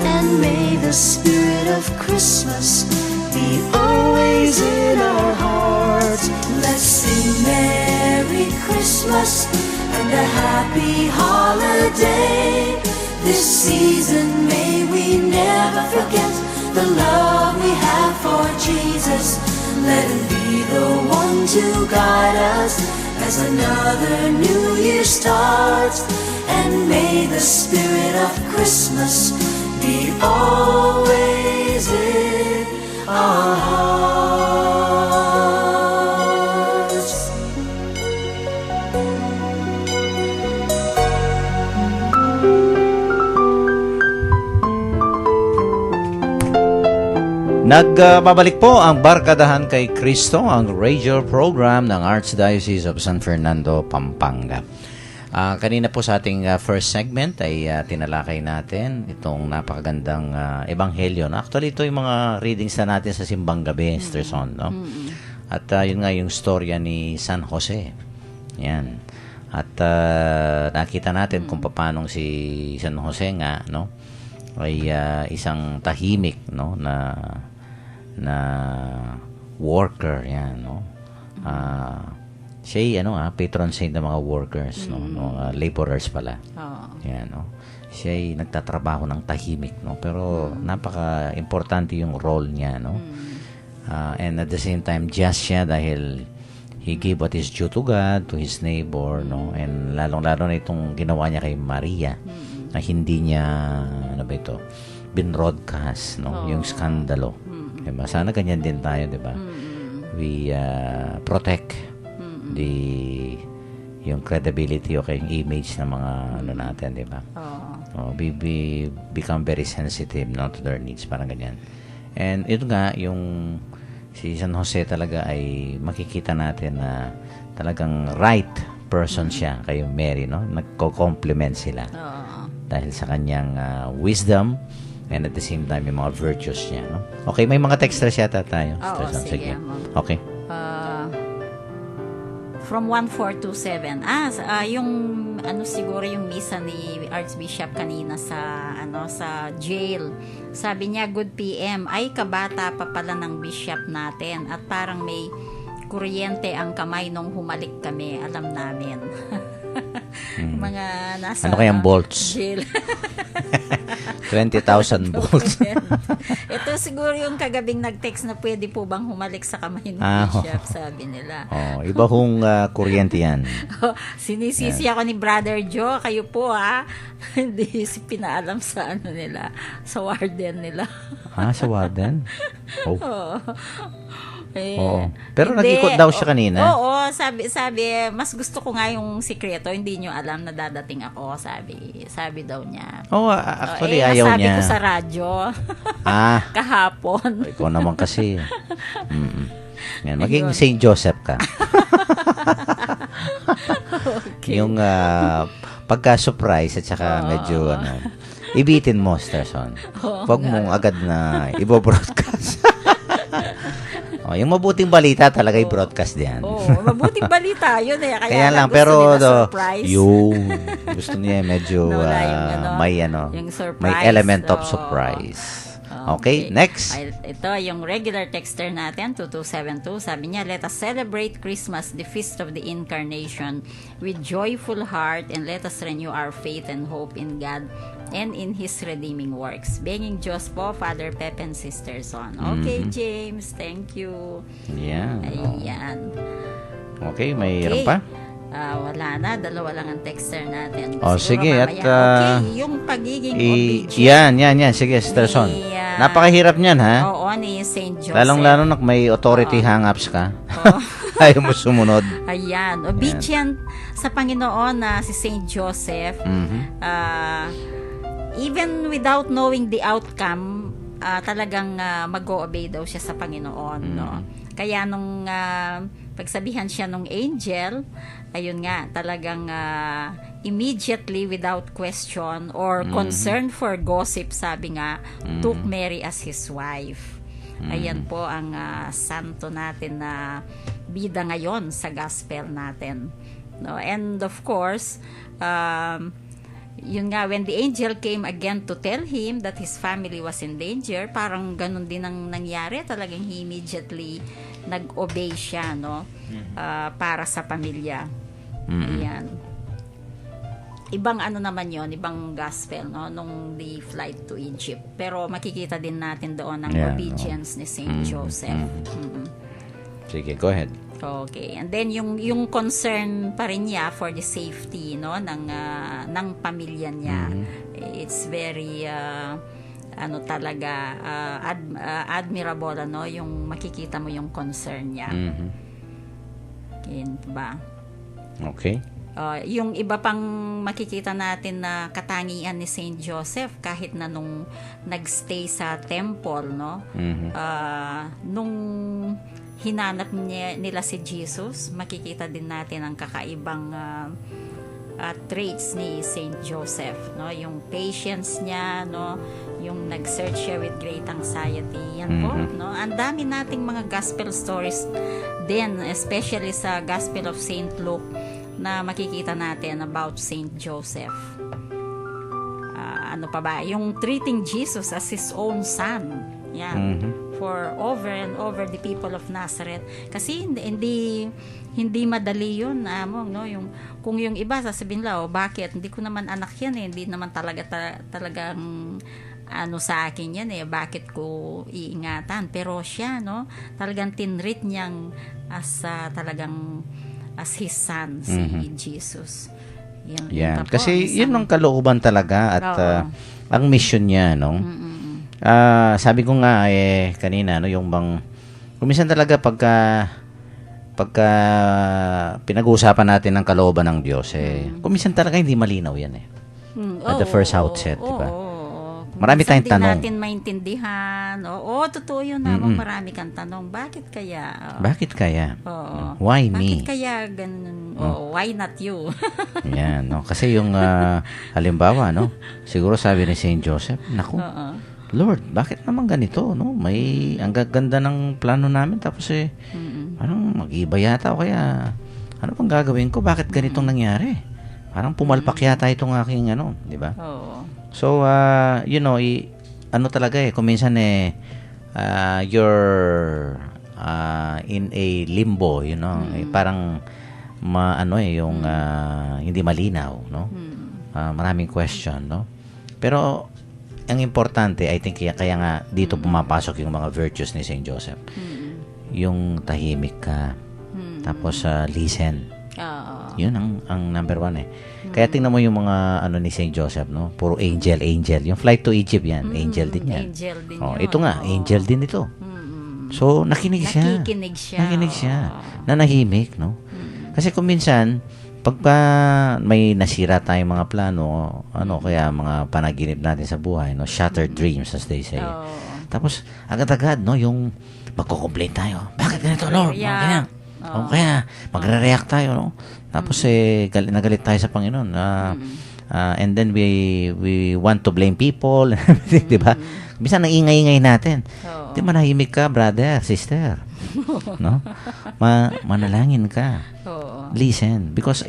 And may the spirit of Christmas be always in our hearts. Let's sing Merry Christmas and a happy holiday. This season may we never forget the love we have for Jesus. Let Him be the one to guide us as another new year starts. And may the spirit of Christmas be always in our hearts. Nagbabalik po ang Barkadahan kay Kristo, ang radio program ng Archdiocese of San Fernando, Pampanga. Kanina po sa ating first segment ay tinalakay natin itong napakagandang ebanghelyo. Actually, ito yung mga readings na natin sa simbang gabi, Sister Son, no? At yun nga yung storya ni San Jose. Yan. At nakita natin kung paano si San Jose nga, no, ay isang tahimik, no, na worker, yan, no. Siya patron saint ng mga workers, no, laborers pala. Yan, no. Siya ay nagtatrabaho ng tahimik, no, pero napaka-importante yung role niya, no. And at the same time, just siya dahil he gave what is due to God, to his neighbor, no, and lalong-lalo na itong ginawa niya kay Maria, na hindi niya, binroadcast, no, yung skandalo. Diba? Sana ganyan din tayo, diba? We protect yung credibility o yung image ng mga natin, diba? We become very sensitive, no, to their needs, parang ganyan. And ito nga, yung si San Jose talaga ay makikita natin na talagang right person siya kay Mary, no? Nagko-complement sila. Dahil sa kanyang wisdom and at the same time yung mga virtues niya, no? Okay, may mga text siya tayo. Sige. Okay. From 1427. Yung siguro yung misa ni Archbishop kanina sa jail. Sabi niya, good PM, ay kabata pa pala ng bishop natin at parang may kuryente ang kamay nung humalik kami, alam namin. Mga nasa ano kayang volts? Jail. 20,000 volts. Ito siguro yung kagabing nag-text na pwede po bang humalik sa kamay ng bishop, sabi nila. Iba hong kuryente yan. Sinisisi ako ni Brother Joe, kayo po hindi pinaalam sa nila, sa warden nila. Sa warden? Pero hindi, nag-ikot daw siya kanina. Oo, sabi, mas gusto ko nga yung sikreto, hindi nyo alam na dadating ako, sabi daw niya. Actually ayaw niya. Sabi ko sa radyo. Kahapon. Ikaw naman kasi. Yan, maging St. Joseph ka. Okay. Yung pagka-surprise at saka medyo ibitin mo, Starson. Huwag mong agad na i-broadcast. Yung mabuting balita talaga i-broadcast diyan. Mabuting balita yun eh. Kaya lang, pero yung gusto niya medyo may element of surprise. Okay, next. Ito, yung regular texter natin, 2272, sabi niya, let us celebrate Christmas, the feast of the Incarnation, with joyful heart, and let us renew our faith and hope in God and in His redeeming works. Benging Diyos po, Father Pep and Sister Son. Okay, James, thank you. Yeah. Ayan. Okay, mayroon pa? Wala na, dalawa lang ang texter natin. Oh, Siguro sige, mamaya. at, okay, yung pagiging obedient. Yan. Sige, Sister Son. Ni, Napakahirap niyan, ha? Oo, ni Saint Joseph. Lalong-lalo na may authority hang-ups ka. Oo. Ayaw mo sumunod. Ayan, obedient sa Panginoon na si Saint Joseph. Even without knowing the outcome, talagang mag-o-obey daw siya sa Panginoon, no? Kaya nung pagsabihan siya nung angel, ayun nga, talagang immediately without question or concern for gossip, sabi nga, took Mary as his wife. Ayan po ang santo natin na bida ngayon sa gospel natin. No? And of course, yun nga, when the angel came again to tell him that his family was in danger, parang ganun din ang nangyari. Talagang he immediately nag-obey siya, no? Para sa pamilya. Ayan. Ibang ano naman yon, ibang gospel, no? Nung the flight to Egypt. Pero makikita din natin doon ang obedience ni Saint Joseph. Sige, go ahead. Okay. And then yung concern pa rin niya for the safety, no, ng pamilya niya. It's very talaga admirable, ano, yung makikita mo yung concern niya. Yun ba? Okay. Yung iba pang makikita natin na katangian ni Saint Joseph kahit na nung nagstay sa temple, no? Nung hinanap nila si Jesus, makikita din natin ang kakaibang traits ni Saint Joseph, no? Yung patience niya, no? Yung nag-search siya with great anxiety. Yan po, no? Ang dami nating mga gospel stories din, especially sa Gospel of Saint Luke, na makikita natin about Saint Joseph. Ano pa ba? Yung treating Jesus as his own son. Yan. For over and over the people of Nazareth. Kasi hindi madali yun, no? Kung yung iba sasabihin lang, bakit? Hindi ko naman anak yan eh. Hindi naman talagang sa akin yan eh. Bakit ko iingatan? Pero siya, no? Talagang tinreat niyang as his son, si Jesus. Yan. Kasi yun ang kalooban talaga at ang mission niya, no? Sabi ko nga kanina, no, yung bang kuminsan talaga pagka pinag-uusapan natin ng kalooban ng Diyos, kuminsan talaga hindi malinaw yan eh. At the first outset, di ba? Marami tayong tanong. Hindi natin maintindihan. Totoo yun naman. Marami kang tanong. Bakit kaya? Bakit kaya? Bakit Why me? kaya ganun? Why not you? Yan, no? Kasi yung halimbawa, no? Siguro sabi ni Saint Joseph, naku, Lord, bakit naman ganito, no? May ang gaganda ng plano namin tapos parang mag-iba yata o kaya ano pang gagawin ko? Bakit ganitong nangyari? Parang pumalpak yata itong aking di ba? So, talaga kung minsan you're in a limbo, parang yung hindi malinaw, no? Maraming question, no? Pero ang importante, I think kaya nga dito pumapasok yung mga virtues ni Saint Joseph. Yung tahimik ka. Tapos listen. Yun ang number one Kaya tingnan mo yung mga ni Saint Joseph, no? Puro angel. Yung flight to Egypt yan, angel din yan. Angel din ito nga, angel din ito. So, nakinig siya. Nakinig siya. Nanahimik, no? Kasi kung minsan, pagka may nasira tayong mga plano, kaya mga panaginip natin sa buhay, no? Shattered dreams, as they say. Tapos, agad-agad, no? Yung magko-complain tayo. Bakit ganito, Lord? Ganyan. Kaya, magre-react tayo, no? Tapos, nagalit tayo sa Panginoon. And then, we want to blame people, and everything, di ba? Minsan, ang ingay-ingay natin. Di manahimik ka, brother, sister. No? Manalangin ka. Listen. Because,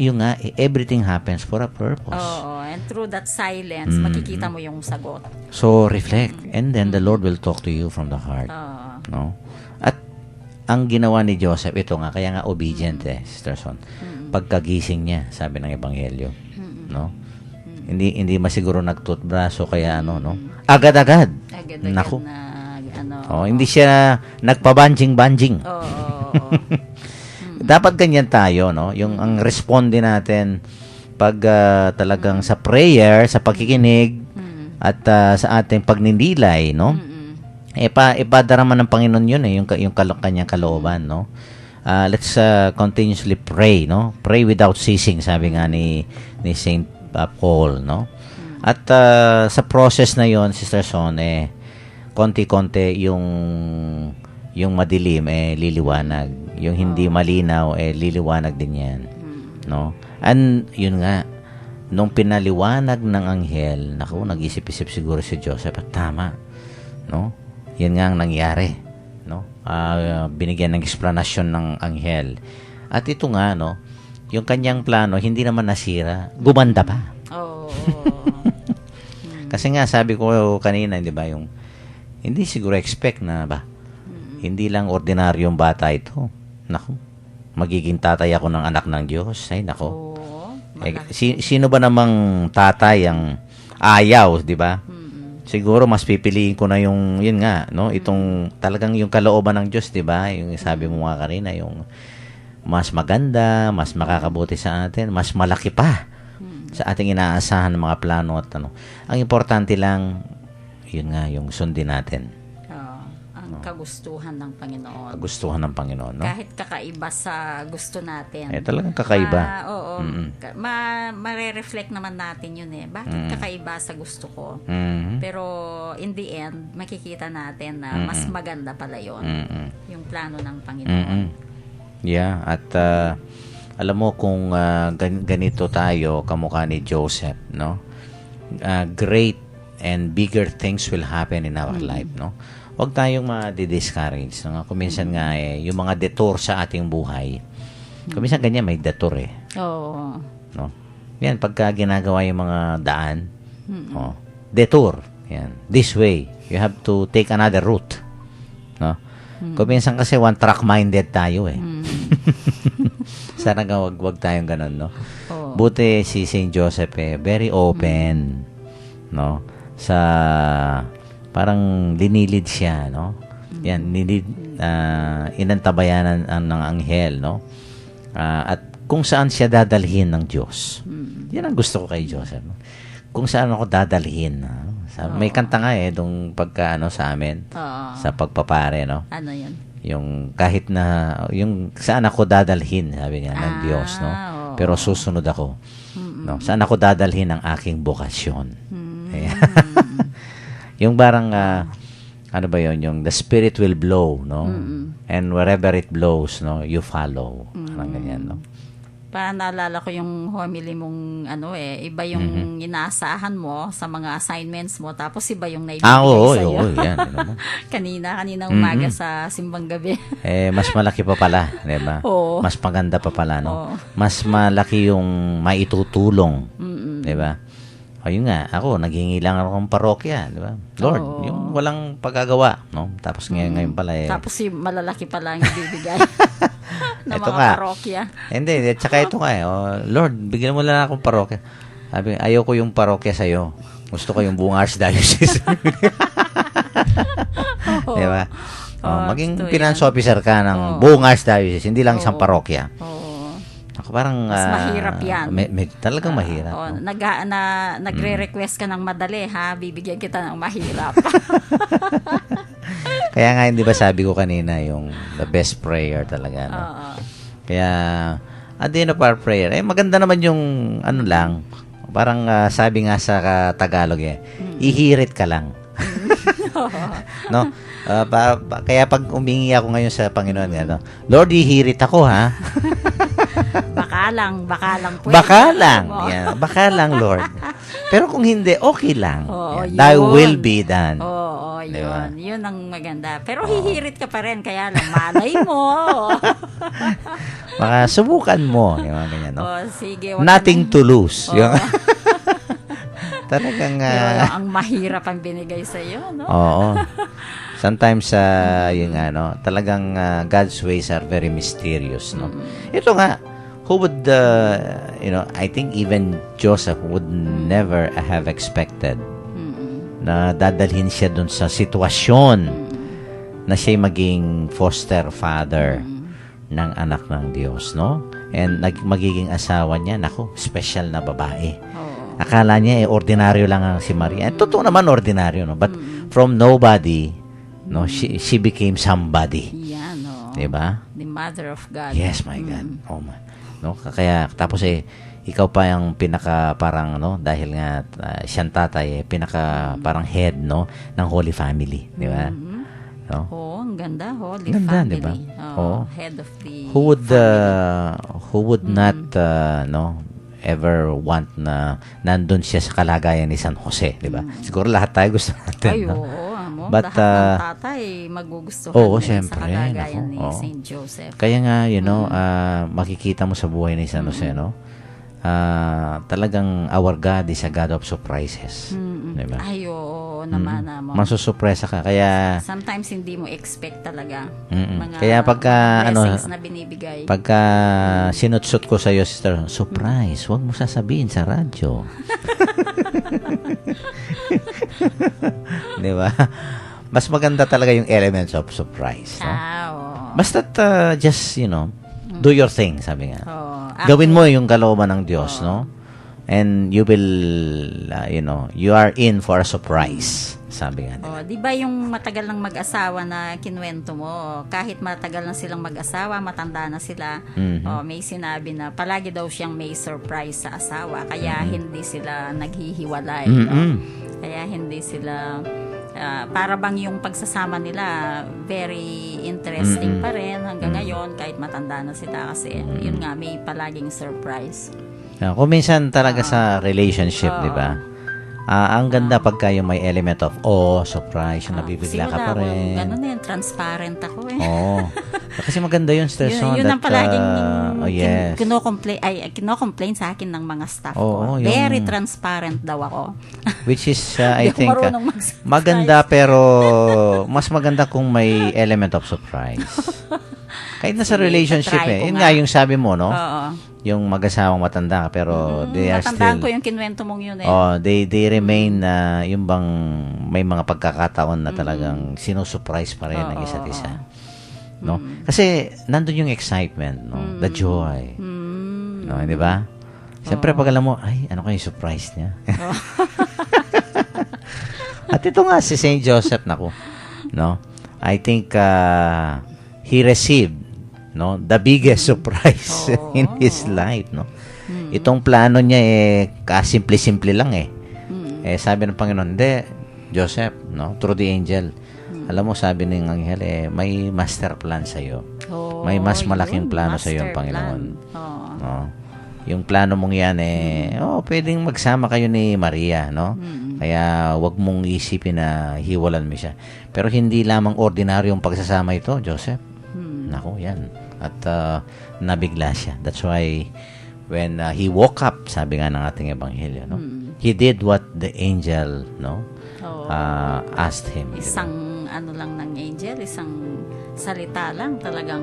everything happens for a purpose. And through that silence, makikita mo yung sagot. So, reflect. And then, the Lord will talk to you from the heart. No? At, ang ginawa ni Joseph, ito nga, kaya nga obedient Sister Son. Pagkagising niya, sabi ng Ebanghelyo. No? Hindi masiguro nagtutbraso, kaya no? Agad-agad. Naku. Na, hindi siya nagpabanjing-banjing. Dapat ganyan tayo, no? Yung ang responde natin pag talagang sa prayer, sa pagkikinig, at sa ating pagninilay, no? Ipadarama ng Panginoon yun, yung kanyang kalooban, no? Let's continuously pray, no? Pray without ceasing, sabi nga ni Saint Paul, no? At sa process na yon, Sister Son, konti-konti yung madilim liliwanag, yung hindi malinaw liliwanag din yan, no? And yun nga, nung pinaliwanag ng anghel, naku, nag-isip-isip siguro si Joseph at tama, no? Yan nga ang nangyari, no? Binigyan ng explanation ng anghel. At ito nga, no, yung kanyang plano hindi naman nasira, gumanda pa. Kasi nga sabi ko kanina, di ba, yung hindi siguro expect na ba, hindi lang ordinaryong bata ito. Naku, magiging tatay ako ng anak ng Diyos. Ay, naku. Sino ba namang tatay ang ayaw, di ba? Siguro mas pipiliin ko na yung, yun nga, no? Itong talagang yung kalooban ng Diyos, di ba? Yung sabi mo nga kanina, yung mas maganda, mas makakabuti sa atin, mas malaki pa sa ating inaasahan ng mga plano at ano. Ang importante lang, yun nga, yung sundin natin. Ang kagustuhan ng Panginoon. Kagustuhan ng Panginoon, no? Kahit kakaiba sa gusto natin. Talagang kakaiba. Oo. Mare-reflect naman natin yun Bakit kakaiba sa gusto ko? Pero in the end, makikita natin na mas maganda pala yun. Yung plano ng Panginoon. Yeah, at alam mo kung ganito tayo kamukha ni Joseph, no? Great and bigger things will happen in our life, no? Huwag tayong ma-discourage. No? Kung minsan nga yung mga detour sa ating buhay, kung minsan ganyan may detour Oo. No? Yan, pagka ginagawa yung mga daan, detour. Yan. This way. You have to take another route. No? Kung minsan kasi one-track-minded tayo Sana nga wag tayong ganun, no? Buti si Saint Joseph very open, no? Sa parang linilid siya, no? Yan, inantabayanan ng anghel, no? At kung saan siya dadalhin ng Diyos. Yan ang gusto ko kay Joseph. No? Kung saan ako dadalhin. May kanta nga dong pagka sa amin, sa pagpapare, no? Ano yun? Yung kahit na, yung saan ako dadalhin, sabi niya, ng Diyos, no? Pero susunod ako. No? Saan ako dadalhin ang aking bokasyon. Yung parang, ano ba yun, yung the Spirit will blow, no? And wherever it blows, no, you follow. Parang ganyan, no? Parang naalala ko yung homily mong, iba yung inaasahan mo sa mga assignments mo, tapos iba yung naibibigay sa'yo. Oo, yan. Kanina umaga sa simbang gabi. Mas malaki pa pala, di ba? Mas maganda pa pala, no? Mas malaki yung maitutulong, di ba? Ayun nga, ako, naghingi lang ako ng parokya, di ba? Lord, yung walang pagkagawa, no? Tapos ngayon pala Tapos malalaki pala ang ibibigay ng ito mga nga, parokya. Hindi, tsaka ito nga Lord, bigyan mo lang akong parokya. Sabi, ayaw ko yung parokya sa'yo. Gusto ko yung buong Archdiocese. Di ba? Maging finance officer ka ng buong Archdiocese, hindi lang isang parokya. Ako parang mas mahirap yan. Talagang mahirap. Nagre-request ka ng madali, bibigyan kita ng mahirap. Kaya nga, hindi ba sabi ko kanina yung the best prayer talaga, no? Kaya at the end of our prayer, maganda naman yung parang sabi nga sa Tagalog ihirit ka lang. No? Kaya pag umingi ako ngayon sa Panginoon, Lord, ihirit ako, ha? Baka lang pwede. Baka lang. Yeah, baka lang, Lord. Pero kung hindi, okay lang. Thy will be done. Yun. Diba? Yun ang maganda. Pero hihirit ka pa rin, kaya lang malay mo. Baka subukan mo. Yung ganyan, no? Sige. Nothing to lose. Talagang ang mahirap ang binigay sa iyo, no? Oo. Sometimes talagang God's ways are very mysterious, no? Ito nga, who would I think even Joseph would never have expected na dadalhin siya dun sa sitwasyon na siya maging foster father ng anak ng Diyos, no? And magiging asawa niya, naku, special na babae. Oo. Akala niya ordinaryo lang ang si Maria. Totoo naman ordinaryo, no? But from nobody, no, she became somebody. Yan, no. 'Di ba? The Mother of God. Yes, my God. Oh my. No, kaya tapos ikaw pa yung pinaka parang no, dahil nga siyang tatay pinaka parang head no ng Holy Family, 'di ba? No? Oo, ang ganda, Holy Ganda, Family. diba? Oo, head of the Who would not no ever want na nandun siya sa kalagayan ni San Jose, 'di ba? Siguro lahat tayo gusto natin, Ay, no? oo, amo. But, Lahat ng tatay magugustuhan oo, din syempre, sa kalagayan ni oo. Saint Joseph. Kaya nga, makikita mo sa buhay ni San Jose, no? Talagang our God is a God of surprises. Diba? Ay, oo naman, amo. Masusurpresa ka. Kaya, Sometimes hindi mo expect talaga mga Kaya pagka, blessings na binibigay. pagka sinutsut ko sa'yo, sister, surprise, huwag mo sasabihin sa radyo. Di ba? Mas maganda talaga yung elements of surprise. No? Oo. Basta't just, do your thing, sabi nga. Oo. Gawin mo yung kalooban ng Diyos, no? And you will, you are in for a surprise, sabi nga nila. Oh, 'di ba yung matagal ng mag-asawa na kinuwento mo, kahit matagal na silang mag-asawa, matanda na sila, may sinabi na palagi daw siyang may surprise sa asawa, kaya hindi sila naghihiwalay, no? Kaya hindi sila para bang yung pagsasama nila very interesting pa rin hanggang ngayon kahit matanda na sila kasi yun nga may palaging surprise. Kung minsan talaga sa relationship, di ba? Ang ganda pagka yung may element of surprise, yung nabibigla ka pa rin. Ganun yan, transparent ako eh. Oo. Kasi maganda yun, stress Yun ang palaging yes. kino-complain sa akin ng mga staff Oo, ko. yung- Very transparent daw ako. Which is, I Hindi ako think, marunong mag-surprise. maganda pero mas maganda kung may element of surprise. Kahit nasa Sige, relationship tatry ko Yun nga. nga yung sabi mo, no? Oo. Yung mag-asawang matanda pero they are Matandaan still... ko yung kinuwento mong yun eh. They remain yung bang may mga pagkakataon na talagang sinusurprise pa rin ng isa't isa. No? Kasi nandun yung excitement, no? The joy. No, di ba? Siyempre pag alam mo, ay, ano kayo surprise niya? At ito nga si Saint Joseph, naku, no? I think he received the biggest surprise in his life, no? Itong plano niya kasimple-simple lang sabi ng Panginoon, hindi, Joseph, no, through the angel. Alam mo, sabi ng anghel, may master plan sa iyo. May mas malaking plano sa iyo ng Panginoon. No? Yung plano mong yan pwedeng magsama kayo ni Maria, no? Kaya wag mong isipin na hiwalan mo siya. Pero hindi lamang ordinaryong pagsasama ito, Joseph. Nako, yan. At nabigla siya. That's why when he woke up, sabi nga ng ating ebanghelyo, no? He did what the angel, no? Asked him. Isang ano lang ng angel, isang salita lang, talagang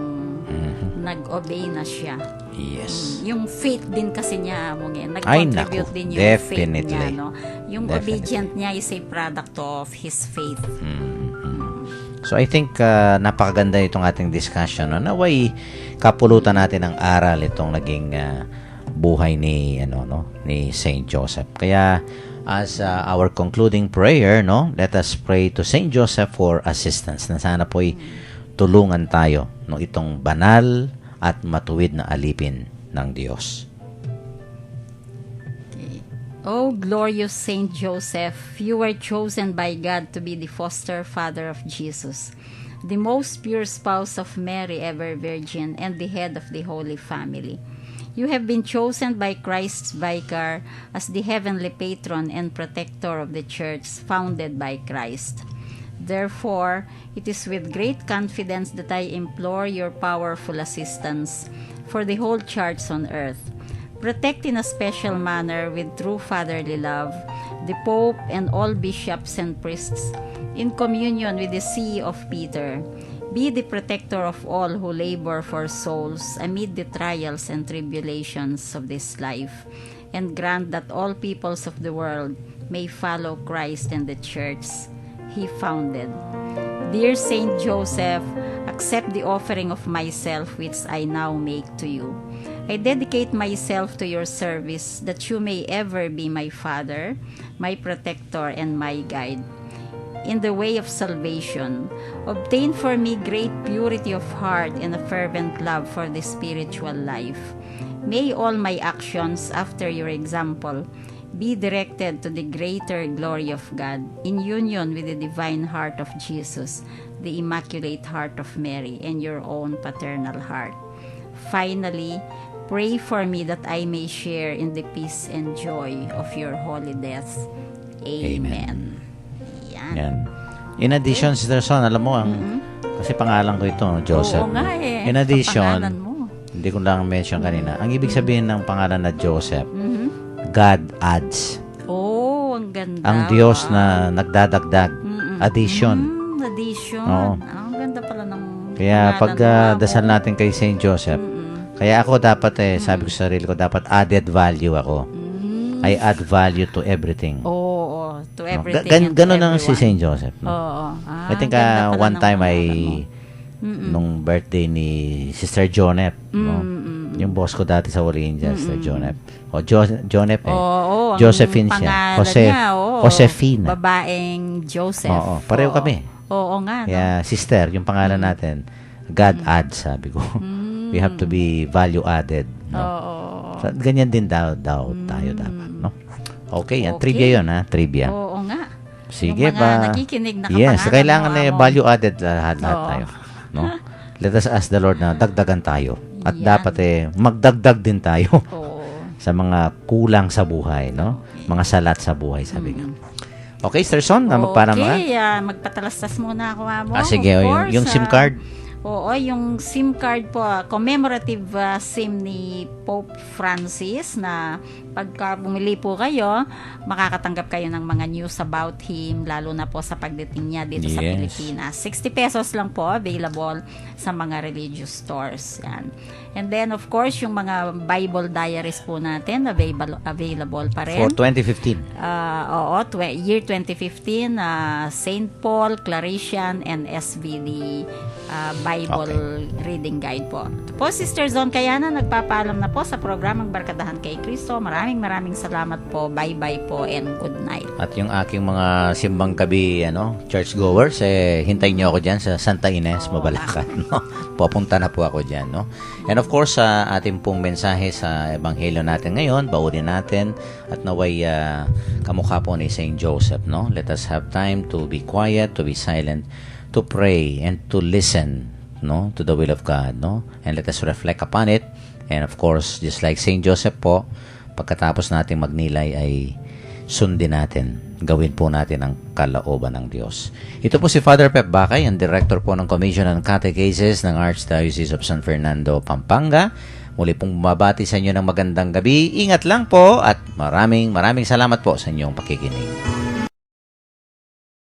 nag-obey na siya. Yes. Yung faith din kasi niya, Ay, nag-contribute naku, din yung faith definitely. niya, no? Yung Definitely. obedient niya is a product of his faith. So I think napakaganda itong ating discussion. Naway kapulutan natin ang aral itong naging buhay ni ni Saint Joseph. Kaya as our concluding prayer, no, let us pray to Saint Joseph for assistance. Na sana po'y tulungan tayo itong banal at matuwid na alipin ng Diyos. O glorious Saint Joseph, you were chosen by God to be the foster father of Jesus, the most pure spouse of Mary, ever virgin, and the head of the Holy Family. You have been chosen by Christ's vicar as the heavenly patron and protector of the church founded by Christ. Therefore, it is with great confidence that I implore your powerful assistance for the whole church on earth. Protect in a special manner with true fatherly love the Pope and all bishops and priests in communion with the See of Peter. Be the protector of all who labor for souls amid the trials and tribulations of this life, and grant that all peoples of the world may follow Christ and the church he founded. Dear Saint Joseph, accept the offering of myself which I now make to you. I dedicate myself to your service, that you may ever be my Father, my protector, and my guide. In the way of salvation, obtain for me great purity of heart and a fervent love for the spiritual life. May all my actions after your example be directed to the greater glory of God, in union with the divine heart of Jesus, the Immaculate Heart of Mary, and your own paternal heart. Finally, pray for me that I may share in the peace and joy of your holy death. Amen. Yan. Yan. In addition, Sister Son, alam mo, kasi pangalan ko ito, Joseph. Oo nga eh. In Sa addition, pangalan mo. hindi ko lang mention kanina, ang ibig sabihin ng pangalan na Joseph, God adds. Oh, ang ganda. Ang Diyos na nagdadagdag. Addition. Addition. Oo. Ang ganda pala ng Kaya pangalan pag mo. dasal natin kay Saint Joseph, kaya ako dapat sabi ko sa sarili ko, dapat added value ako. I add value to everything. Oo, to everything. Ganon ang si Saint Joseph. No? Oo. I think ganda pala one ng time pangalan mo. nung birthday ni Sister Jonep, no? Yung boss ko dati sa Orinja, Sister Jonep. O Jonep Oo, ang Josephine siya. pangalan niya, oo. Josefina. Babaeng Joseph. Oo, pareho kami. Oo nga. No? Kaya sister, yung pangalan natin, God add, sabi ko. We have to be value added. No? Oo. So, ganyan din daw tayo dapat, no? Okay, yan. Okay. Trivia yun, ha? Trivia. Oo nga. Sige Yung mga ba? nakikinig na Yes, kapangalan kailangan mo, na Amo. value added lahat Oo. tayo, no? Let us ask the Lord na dagdagan tayo. At Yan. dapat magdagdag din tayo Oo. sa mga kulang sa buhay, no? Mga salat sa buhay, sabi nga. Okay, Sir Son, magpaalam ka? Okay, magpatalastas muna ako, Amo. Sige, Of yung course, SIM card. Oo, yung SIM card po, commemorative SIM ni Pope Francis, na pagka bumili po kayo, makakatanggap kayo ng mga news about him, lalo na po sa pagdating niya dito sa Yes. Pilipinas. 60 pesos lang po available sa mga religious stores. Yan. And then, of course, yung mga Bible diaries po natin, available pa rin. For 2015. Year 2015, St. Paul, Claretian, and SVD Bible Reading Guide po. Ito po, Sister Zon Kayana, nagpapaalam na po sa programang Barkadahan kay Kristo. Maraming salamat po. Bye-bye po and good night. At yung aking mga simbang gabi, churchgoers, hintayin niyo ako dyan sa Santa Ines, Mabalacan, no? Pupunta na po ako dyan, no? And of course, sa ating pong mensahe sa Ebanghelyo natin ngayon, baunin natin at naway kamukha po ni Saint Joseph, no? Let us have time to be quiet, to be silent, to pray and to listen, no, to the will of God, no? And let us reflect upon it. And of course, just like Saint Joseph po, pagkatapos nating magnilay ay sundin natin, gawin po natin ang kalooban ng Diyos. Ito po si Father Pep Bakay, ang Director po ng Commission on Catechesis ng Archdiocese of San Fernando, Pampanga. Muli pong bumabati sa inyo ng magandang gabi. Ingat lang po at maraming salamat po sa inyong pakikinig.